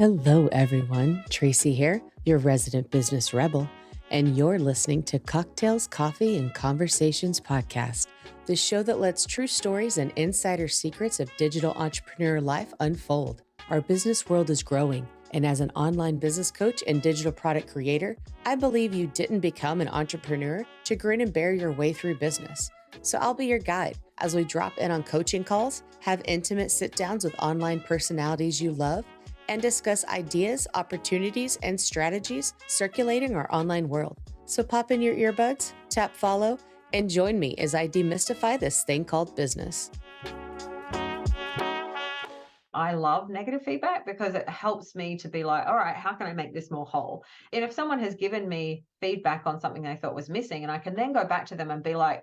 Hello, everyone. Tracie here, your resident business rebel, and you're listening to Cocktails, Coffee, and Conversations podcast, the show that lets true stories and insider secrets of digital entrepreneur life unfold. Our business world is growing, and as an online business coach and digital product creator, I believe you didn't become an entrepreneur to grin and bear your way through business. So I'll be your guide as we drop in on coaching calls, have intimate sit-downs with online personalities you love, and discuss ideas, opportunities, and strategies circulating our online world. So pop in your earbuds, tap follow, and join me as I demystify this thing called business. I love negative feedback because it helps me to be like, all right, how can I make this more whole? And if someone has given me feedback on something they thought was missing, and I can then go back to them and be like,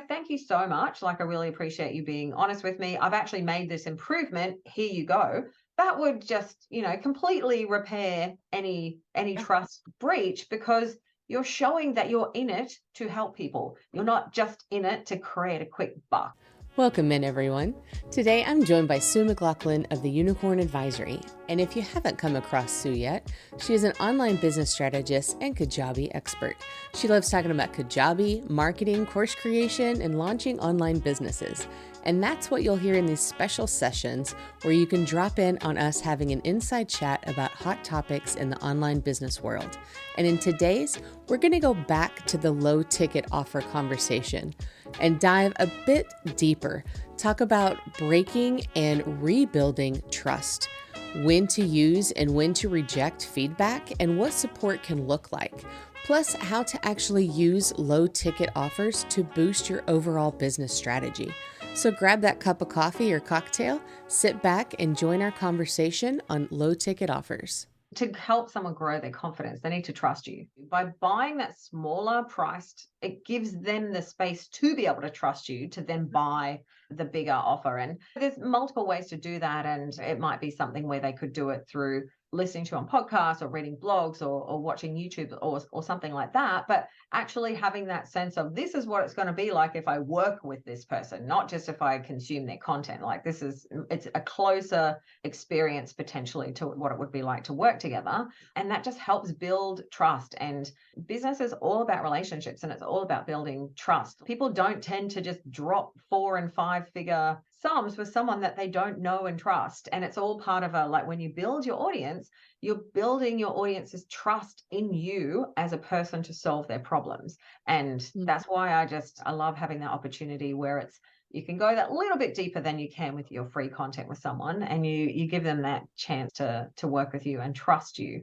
thank you so much. Like, I really appreciate you being honest with me. I've actually made this improvement. Here you go. That would just, completely repair any trust breach, because you're showing that you're in it to help people. You're not just in it to create a quick buck. Welcome in, everyone. Today, I'm joined by Sue McLachlan of the Unicorn Advisory. And if you haven't come across Sue yet, she is an online business strategist and Kajabi expert. She loves talking about Kajabi, marketing, course creation, and launching online businesses. And that's what you'll hear in these special sessions where you can drop in on us having an inside chat about hot topics in the online business world. And in today's, we're going to go back to the low ticket offer conversation and dive a bit deeper, talk about breaking and rebuilding trust, when to use and when to reject feedback, and what support can look like, plus how to actually use low ticket offers to boost your overall business strategy. So grab that cup of coffee or cocktail, sit back, and join our conversation on low ticket offers. To help someone grow their confidence, they need to trust you. By buying that smaller priced, it gives them the space to be able to trust you to then buy the bigger offer. And there's multiple ways to do that. And it might be something where they could do it through listening to on podcasts or reading blogs or watching YouTube or something like that. But actually having that sense of, this is what it's going to be like if I work with this person, not just if I consume their content. Like, it's a closer experience potentially to what it would be like to work together. And that just helps build trust. And business is all about relationships, and it's all about building trust. People don't tend to just drop 4 and 5 figure sums with someone that they don't know and trust. And it's all part of when you build your audience, you're building your audience's trust in you as a person to solve their problems. And that's why I love having that opportunity where you can go that little bit deeper than you can with your free content with someone, and you give them that chance to work with you and trust you.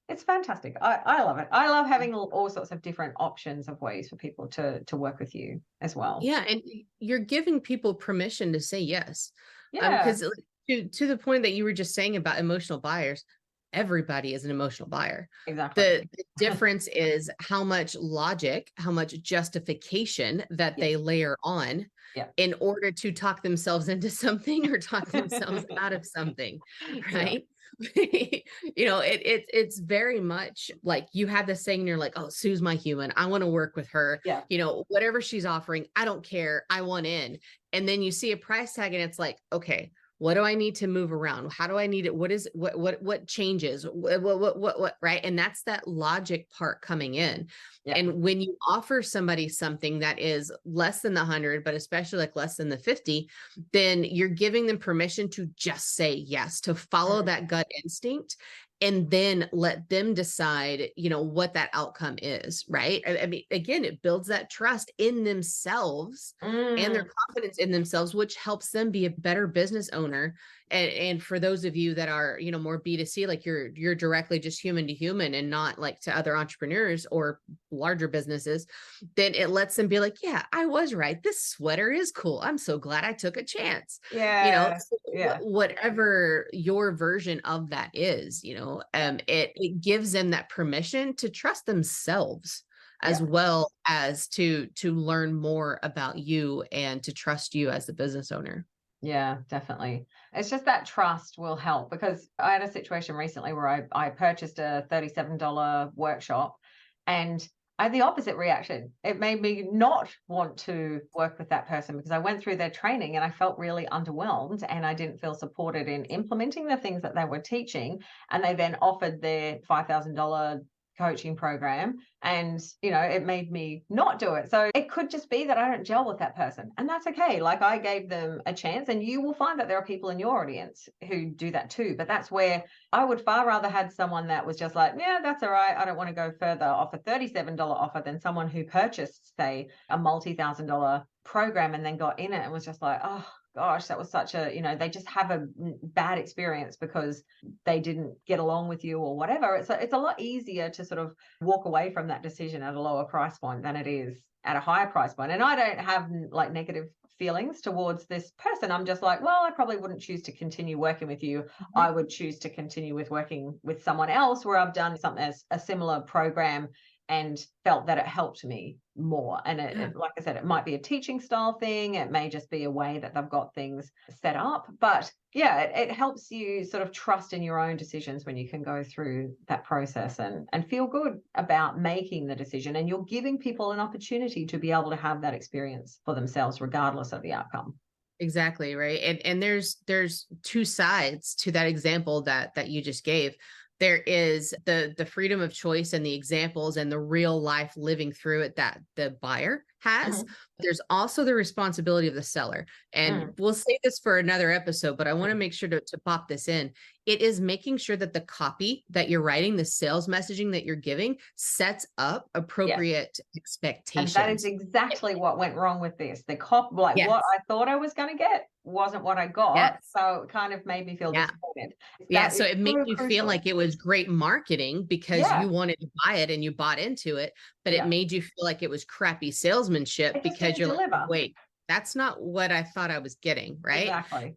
It's fantastic. I love it. I love having all sorts of different options of ways for people to work with you as well. Yeah, and you're giving people permission to say yes. Yeah. Because to the point that you were just saying about emotional buyers, everybody is an emotional buyer. Exactly. The difference is how much logic, how much justification that they layer on in order to talk themselves into something or talk themselves out of something, right? It's very much like you have this saying and you're like, oh, Sue's my human. I want to work with her. Yeah. Whatever she's offering, I don't care. I want in. And then you see a price tag and it's like, okay, what do I need to move around? How do I need it? What changes? What, right? And that's that logic part coming in. Yeah. And when you offer somebody something that is less than the 100, but especially like less than the 50, then you're giving them permission to just say yes, to follow that gut instinct. And then let them decide, what that outcome is, right? I mean, again, it builds that trust in themselves and their confidence in themselves, which helps them be a better business owner. And for those of you that are, more B2C, like you're directly just human to human and not like to other entrepreneurs or larger businesses, then it lets them be like, yeah, I was right. This sweater is cool. I'm so glad I took a chance. Yeah. Whatever your version of that is, it gives them that permission to trust themselves as well as to learn more about you and to trust you as the business owner. Yeah, definitely. It's just that trust will help, because I had a situation recently where I purchased a $37 workshop, and I had the opposite reaction. It made me not want to work with that person because I went through their training and I felt really underwhelmed and I didn't feel supported in implementing the things that they were teaching. And they then offered their $5,000 coaching program, and it made me not do it. So it could just be that I don't gel with that person, and that's okay. Like, I gave them a chance, and you will find that there are people in your audience who do that too. But that's where I would far rather had someone that was just like, yeah, that's all right, I don't want to go further, off a $37 offer, than someone who purchased, say, a multi-thousand-dollar program and then got in it and was just like, oh gosh, that was such a, they just have a bad experience because they didn't get along with you or whatever. It's a lot easier to sort of walk away from that decision at a lower price point than it is at a higher price point. And I don't have like negative feelings towards this person. I'm just like, well, I probably wouldn't choose to continue working with you. I would choose to continue with working with someone else where I've done something as a similar program and felt that it helped me more. And like I said, it might be a teaching style thing. It may just be a way that they've got things set up. But yeah, it helps you sort of trust in your own decisions when you can go through that process and feel good about making the decision. And you're giving people an opportunity to be able to have that experience for themselves, regardless of the outcome. Exactly, right. And there's two sides to that example that you just gave. There is the freedom of choice and the examples and the real life living through it that the buyer has. There's also the responsibility of the seller. And we'll save this for another episode, but I want to make sure to pop this in. It is making sure that the copy that you're writing, the sales messaging that you're giving, sets up appropriate expectations. And that is exactly what went wrong with this. The what I thought I was going to get wasn't what I got. So it kind of made me feel disappointed. So it made you feel like it was great marketing because you wanted to buy it and you bought into it, but it made you feel like it was crappy salesmanship because you're like, wait, that's not what I thought I was getting, right? Exactly.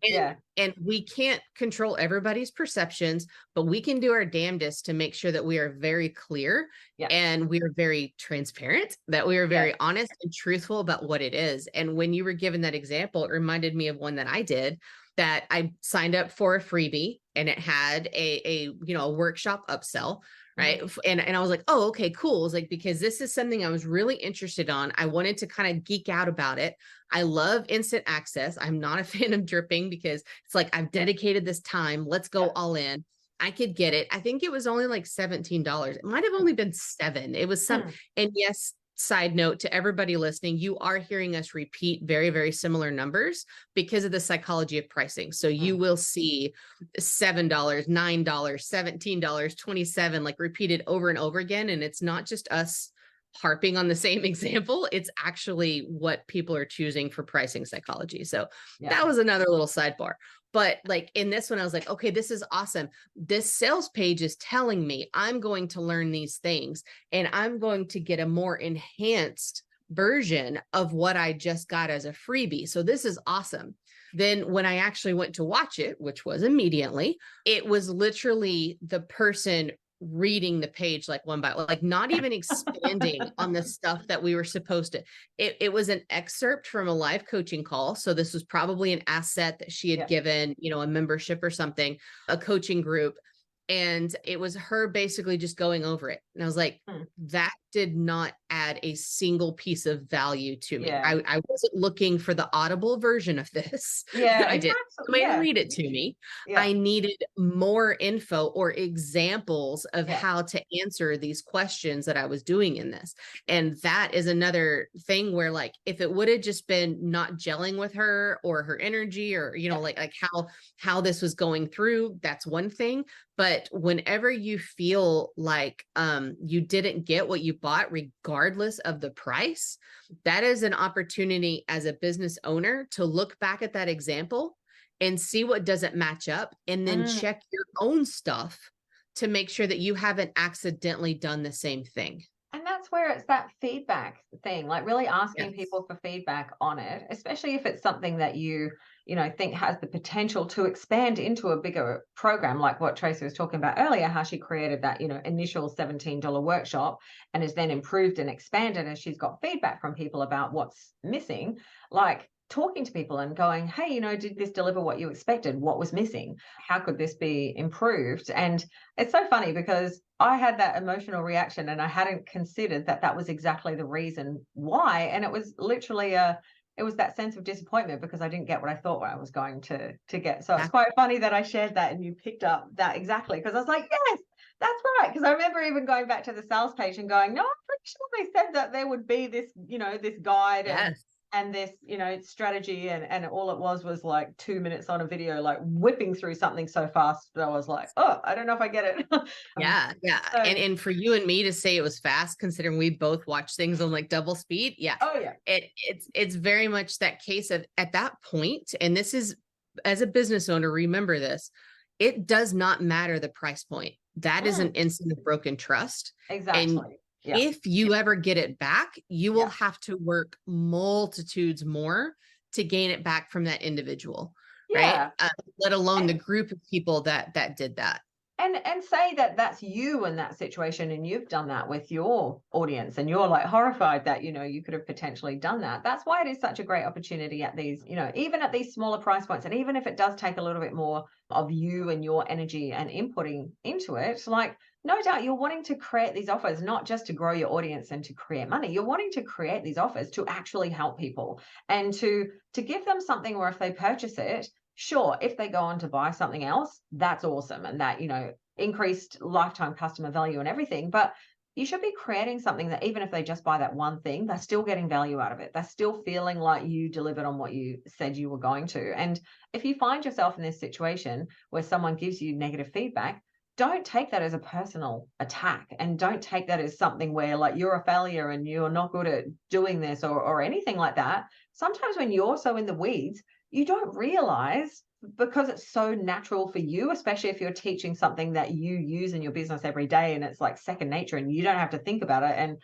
And we can't control everybody's perceptions, but we can do our damnedest to make sure that we are very clear and we are very transparent, that we are very honest and truthful about what it is. And when you were given that example, it reminded me of one that I did, that I signed up for a freebie and it had a workshop upsell. Right. And I was like, oh, okay, cool. I was like, because this is something I was really interested on. I wanted to kind of geek out about it. I love instant access. I'm not a fan of dripping because it's like, I've dedicated this time. Let's go all in. I could get it. I think it was only like $17. It might have only been $7. It was some, and yes, side note to everybody listening, you are hearing us repeat very, very similar numbers because of the psychology of pricing. So you will see $7, $9, $17, 27, like repeated over and over again. And it's not just us harping on the same example. It's actually what people are choosing for pricing psychology. So that was another little sidebar. But like in this one, I was like, okay, this is awesome. This sales page is telling me I'm going to learn these things and I'm going to get a more enhanced version of what I just got as a freebie. So this is awesome. Then when I actually went to watch it, which was immediately, it was literally the person reading the page like one by one, like not even expanding on the stuff that we were supposed to. It was an excerpt from a live coaching call. So this was probably an asset that she had given, a membership or something, a coaching group. And it was her basically just going over it. And I was like, that did not add a single piece of value to me. I wasn't looking for the audible version of this. I did. Somebody read it to me. I needed more info or examples of how to answer these questions that I was doing in this. And that is another thing where like, if it would have just been not gelling with her or her energy or, like how this was going through, that's one thing. But whenever you feel like you didn't get what you bought, regardless of the price, that is an opportunity as a business owner to look back at that example and see what doesn't match up and then check your own stuff to make sure that you haven't accidentally done the same thing. And that's where it's that feedback thing, like really asking people for feedback on it, especially if it's something that you think has the potential to expand into a bigger program, like what Tracie was talking about earlier, how she created that, initial $17 workshop and is then improved and expanded as she's got feedback from people about what's missing. Like, talking to people and going, hey, did this deliver what you expected? What was missing? How could this be improved? And it's so funny because I had that emotional reaction and I hadn't considered that that was exactly the reason why. And it was literally it was that sense of disappointment because I didn't get what I thought I was going to get. So it's quite funny that I shared that and you picked up that exactly, because I was like, yes, that's right. Because I remember even going back to the sales page and going, no, I'm pretty sure they said that there would be this, this guide Yes. and this, strategy, and all it was like 2 minutes on a video, like whipping through something so fast that I was like, oh, I don't know if I get it. Yeah, yeah. So, And for you and me to say it was fast, considering we both watch things on like double speed, yeah. oh yeah, It's very much that case of at that point, and this is, as a business owner, remember this, it does not matter the price point. That is an instant of broken trust. And exactly. Yeah, if you ever get it back, you will yeah, have to work multitudes more to gain it back from that individual, right? yeah. Let alone the And group of people that did that. and say that that's you in that situation and you've done that with your audience and you're like horrified that you could have potentially done that. That's why it is such a great opportunity at these, even at these smaller price points, and even if it does take a little bit more of you and your energy and inputting into it, like, no doubt you're wanting to create these offers not just to grow your audience and to create money. You're wanting to create these offers to actually help people and to give them something where if they purchase it, sure, if they go on to buy something else, that's awesome. And that, increased lifetime customer value and everything. But you should be creating something that even if they just buy that one thing, they're still getting value out of it. They're still feeling like you delivered on what you said you were going to. And if you find yourself in this situation where someone gives you negative feedback, don't take that as a personal attack, and don't take that as something where like you're a failure and you're not good at doing this or anything like that. Sometimes when you're so in the weeds, you don't realize, because it's so natural for you, especially if you're teaching something that you use in your business every day and it's like second nature and you don't have to think about it. And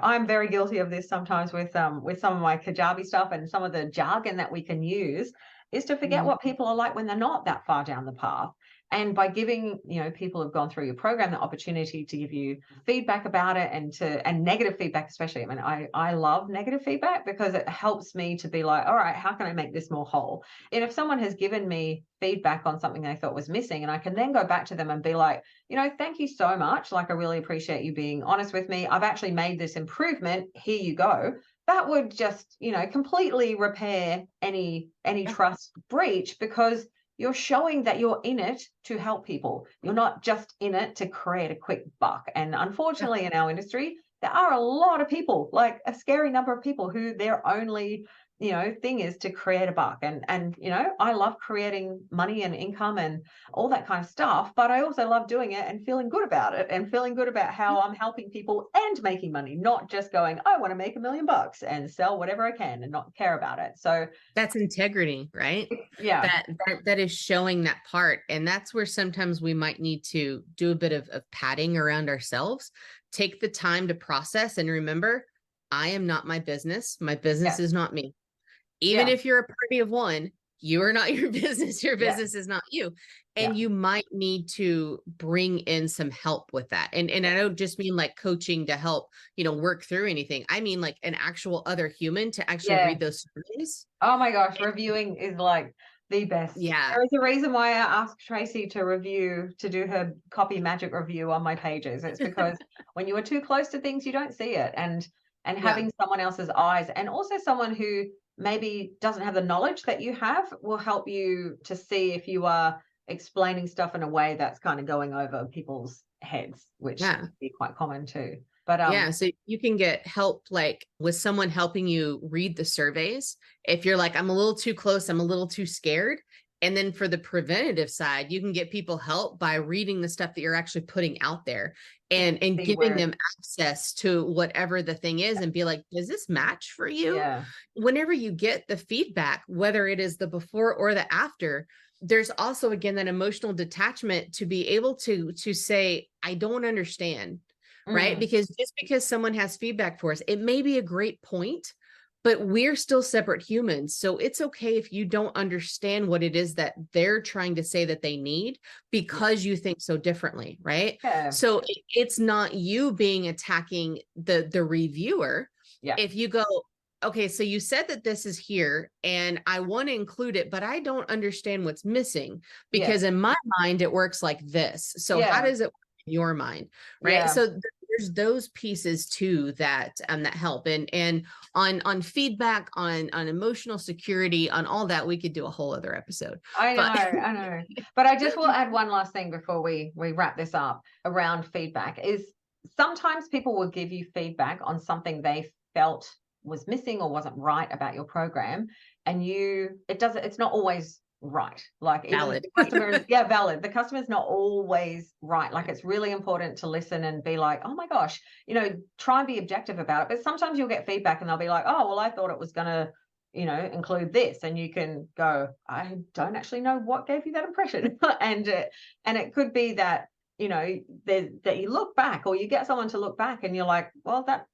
I'm very guilty of this sometimes with some of my Kajabi stuff, and some of the jargon that we can use is to forget what people are like when they're not that far down the path. And by giving, people who've gone through your program the opportunity to give you feedback about it, and negative feedback especially. I mean, I love negative feedback because it helps me to be like, all right, how can I make this more whole? And if someone has given me feedback on something they thought was missing, and I can then go back to them and be like, thank you so much. Like, I really appreciate you being honest with me. I've actually made this improvement. Here you go. That would just, completely repair any trust breach, because you're showing that you're in it to help people. You're not just in it to create a quick buck. And unfortunately, in our industry, there are a lot of people, like a scary number of people, who their only thing is to create a buck. And I love creating money and income and all that kind of stuff, but I also love doing it and feeling good about it, and feeling good about how I'm helping people and making money, not just going, I want to make $1 million and sell whatever I can and not care about it. So That's integrity, right? yeah, That is showing that part. And that's where sometimes we might need to do a bit of padding around ourselves, take the time to process and remember, I am not my business. My business yeah, is not me. Even yeah, if you're a party of one, you are not your business. Your yeah, business is not you. yeah. And you might need to bring in some help with that. And I don't just mean like coaching to help, work through anything. I mean like an actual other human to actually Yeah. read those surveys. Oh my gosh, reviewing is like the best. Yeah. There is a reason why I asked Tracie to do her copy magic review on my pages. It's because when you are too close to things, you don't see it. And Yeah. having someone else's eyes, and also someone who maybe doesn't have the knowledge that you have, will help you to see if you are explaining stuff in a way that's kind of going over people's heads, which Yeah. can be quite common too. But Yeah. So you can get help like with someone helping you read the surveys. If you're like, I'm a little too close, I'm a little too scared. And then for the preventative side, you can get people help by reading the stuff that you're actually putting out there, and see giving where, them access to whatever the thing is, and be like, does this match for you? yeah, Whenever you get the feedback, whether it is the before or the after, there's also, again, that emotional detachment to be able to say, I don't understand. Right? mm, Because just because someone has feedback for us, it may be a great point, but we're still separate humans. So it's okay if you don't understand what it is that they're trying to say that they need, because you think so differently, right? yeah, So it's not you being attacking the reviewer. yeah, If you go, okay, so you said that this is here and I want to include it, but I don't understand what's missing Yeah. because in my mind it works like this. So how Yeah. does it work in your mind? Right. Yeah. So there's those pieces too that help. And on feedback, on emotional security, on all that, we could do a whole other episode. I know, But I know. But I just will add one last thing before we wrap this up around feedback is sometimes people will give you feedback on something they felt was missing or wasn't right about your program. And it's not always right. Like even if valid. the customer is, yeah, valid, the customer's not always right. Like it's really important to listen and be like, oh my gosh, try and be objective about it. But sometimes you'll get feedback and they'll be like, oh, well, I thought it was going to include this, and you can go, I don't actually know what gave you that impression. And it could be that, that you look back or you get someone to look back and you're like, well, that,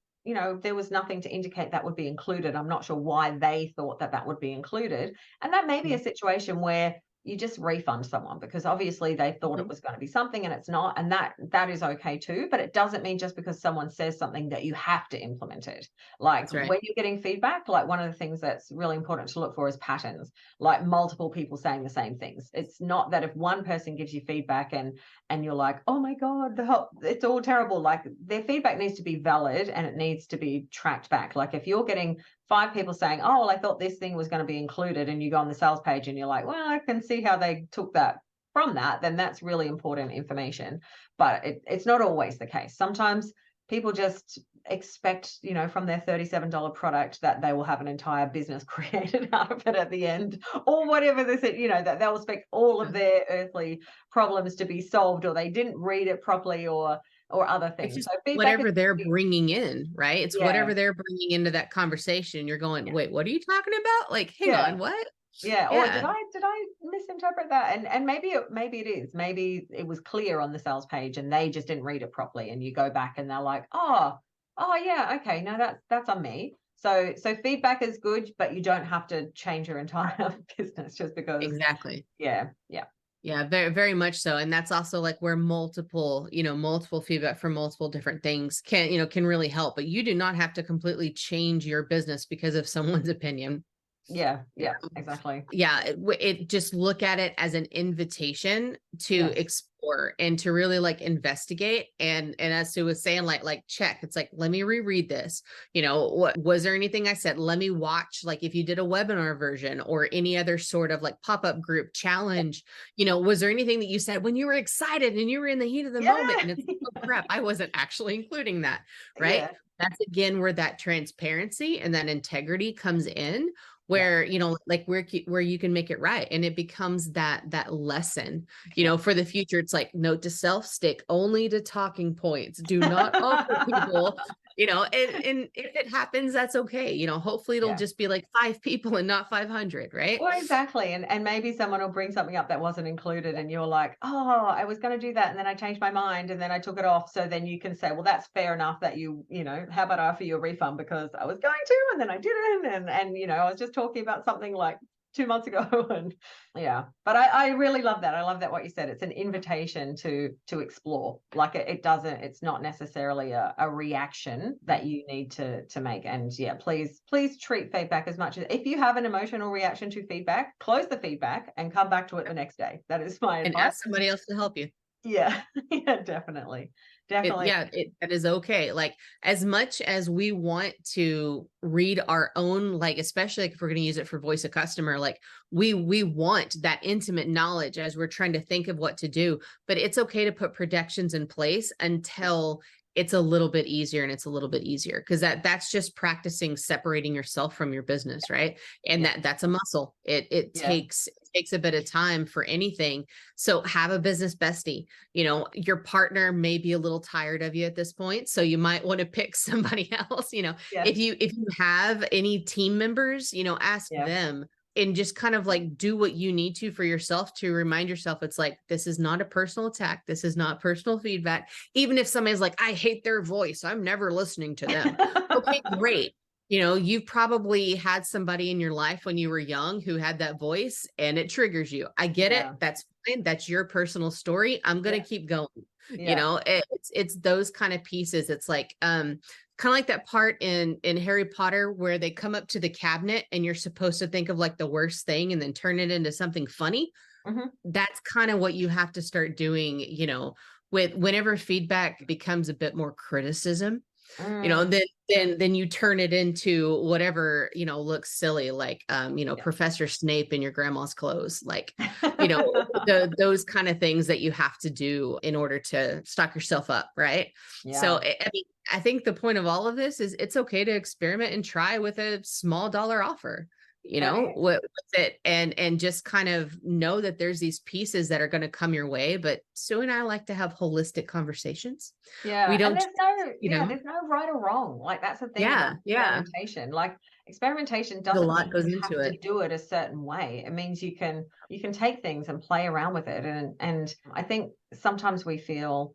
there was nothing to indicate that would be included. I'm not sure why they thought that that would be included. And that may be a situation where you just refund someone because obviously they thought it was going to be something and it's not, and that is okay too. But it doesn't mean just because someone says something that you have to implement it. Like That's right. when you're getting feedback, like one of the things that's really important to look for is patterns, like multiple people saying the same things. It's not that if one person gives you feedback and you're like, oh my god, it's all terrible. Like their feedback needs to be valid and it needs to be tracked back. Like if you're getting 5 people saying, oh, well, I thought this thing was going to be included, and you go on the sales page and you're like, well, I can see how they took that from that, then that's really important information. But it's not always the case. Sometimes people just expect, from their $37 product that they will have an entire business created out of it at the end, or whatever this, that they'll expect all of their earthly problems to be solved, or they didn't read it properly, or other It's things. just So feedback whatever is, they're bringing in, right? It's yeah, whatever they're bringing into that conversation. You're going, yeah, wait, what are you talking about? Like, hang yeah. on, what? Yeah, or Yeah. did I misinterpret that? And maybe it is. Maybe it was clear on the sales page and they just didn't read it properly. And you go back and they're like, oh yeah, okay, no, that's on me. So feedback is good, but you don't have to change your entire business just because. Exactly. Yeah, yeah. Yeah, very, very much so. And that's also like where multiple feedback from multiple different things can really help. But you do not have to completely change your business because of someone's opinion. Yeah, yeah, exactly. Yeah, it just look at it as an invitation to Yes. explore and to really like investigate. And as Sue was saying, like check. It's like, let me reread this. What was there anything I said? Let me watch, like if you did a webinar version or any other sort of like pop-up group challenge, was there anything that you said when you were excited and you were in the heat of the moment? Yeah. And it's like, oh crap, I wasn't actually including that, right? Yeah. That's again where that transparency and that integrity comes in, Yeah. where like where you can make it right, and it becomes that lesson for the future. It's like, note to self, stick only to talking points, do not offer people, and if it happens, that's okay. Hopefully it'll Yeah. just be like 5 people and not 500, right? Well, exactly. And maybe someone will bring something up that wasn't included, and you're like, oh, I was going to do that. And then I changed my mind and then I took it off. So then you can say, well, that's fair enough that how about I offer you a refund because I was going to, and then I didn't. And I was just talking about something like 2 months ago. And yeah, but I really love that. I love that what you said. It's an invitation to explore. Like it's not necessarily a reaction that you need to make. And yeah, please treat feedback as much as, if you have an emotional reaction to feedback, close the feedback and come back to it the next day. That is my And advice. ask somebody else to help you. Yeah. Yeah, definitely. Definitely. That is okay. Like, as much as we want to read our own, like, especially like if we're going to use it for voice of customer, like we want that intimate knowledge as we're trying to think of what to do, but it's okay to put protections in place until it's a little bit easier, and it's a little bit easier because that's just practicing separating yourself from your business, right? And Yeah. that's a muscle. It Yeah. takes a bit of time for anything. So have a business bestie. Your partner may be a little tired of you at this point, so you might want to pick somebody else. Yes. If you have any team members, ask Yeah. them, and just kind of like do what you need to for yourself to remind yourself, it's like, this is not a personal attack. This is not personal feedback. Even if somebody's like, I hate their voice, I'm never listening to them. Okay, great. You've probably had somebody in your life when you were young who had that voice and it triggers you. I get Yeah. it. That's fine. That's your personal story. I'm going to keep going. Yeah. It's those kind of pieces. It's like, kind of like that part in Harry Potter where they come up to the cabinet and you're supposed to think of like the worst thing and then turn it into something funny. That's kind of what you have to start doing, with whenever feedback becomes a bit more criticism, then you turn it into whatever, looks silly, like, Professor Snape in your grandma's clothes, like, those kind of things that you have to do in order to stock yourself up. Right. So, I mean, I think the point of all of this is it's okay to experiment and try with a small dollar offer, with it, and just kind of know that there's these pieces that are going to come your way. But Sue and I like to have holistic conversations. Yeah. We don't, There's no right or wrong. Like, that's the thing about experimentation. Like, experimentation a doesn't lot mean goes you into have it. to do it a certain way. It means you can take things and play around with it. And I think sometimes we feel,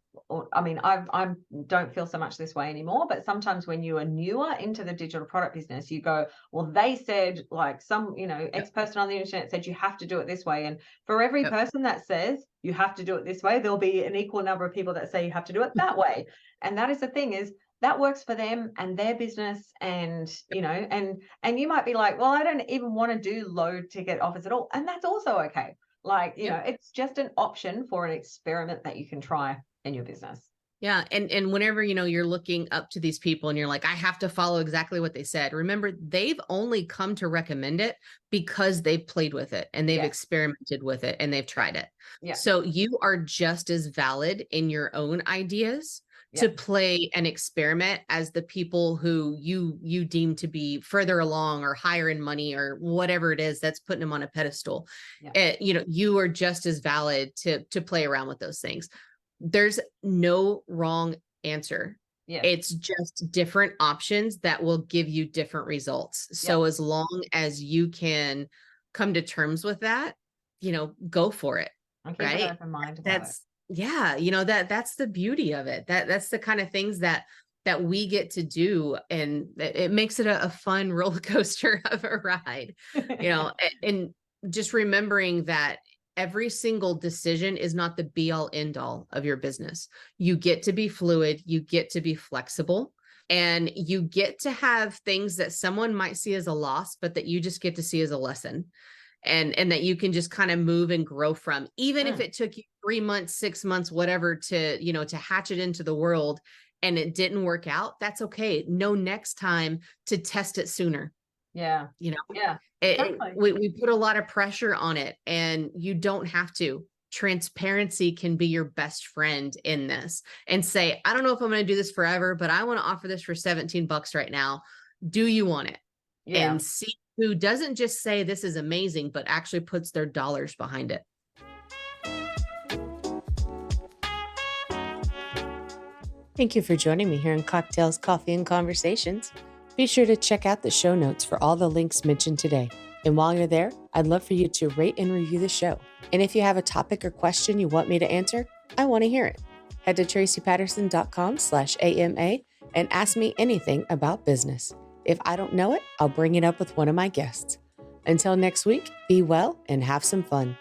I mean, I don't feel so much this way anymore, but sometimes when you are newer into the digital product business, you go, well, they said, like, some, X person on the internet said you have to do it this way. And for every person that says you have to do it this way, there'll be an equal number of people that say you have to do it that way. And that is the thing, is that works for them and their business. And, and you might be like, well, I don't even want to do low ticket offers at all. And that's also okay. Like, it's just an option for an experiment that you can try in your business. Yeah. And whenever, you're looking up to these people and you're like, I have to follow exactly what they said. Remember, they've only come to recommend it because they've played with it and they've experimented with it and they've tried it. Yeah. So you are just as valid in your own ideas to play an experiment as the people who you deem to be further along or higher in money or whatever it is that's putting them on a pedestal. You are just as valid to play around with those things. There's no wrong answer. It's just different options that will give you different results. So as long as you can come to terms with that, go for it. And keep an open mind about it. That's the beauty of it. That's the kind of things that we get to do. And it makes it a fun roller coaster of a ride, and just remembering that every single decision is not the be all end all of your business. You get to be fluid, you get to be flexible, and you get to have things that someone might see as a loss, but that you just get to see as a lesson. And that you can just kind of move and grow from, even if it took you 3 months, 6 months, whatever, to hatch it into the world and it didn't work out. That's okay. Know next time to test it sooner. Yeah. Exactly. We put a lot of pressure on it, and you don't have to. Transparency can be your best friend in this, and say, I don't know if I'm going to do this forever, but I want to offer this for $17 right now. Do you want it? And see who doesn't just say this is amazing, but actually puts their dollars behind it. Thank you for joining me here in Cocktails, Coffee, and Conversations. Be sure to check out the show notes for all the links mentioned today. And while you're there, I'd love for you to rate and review the show. And if you have a topic or question you want me to answer, I want to hear it. Head to traciepatterson.com/AMA and ask me anything about business. If I don't know it, I'll bring it up with one of my guests. Until next week, be well and have some fun.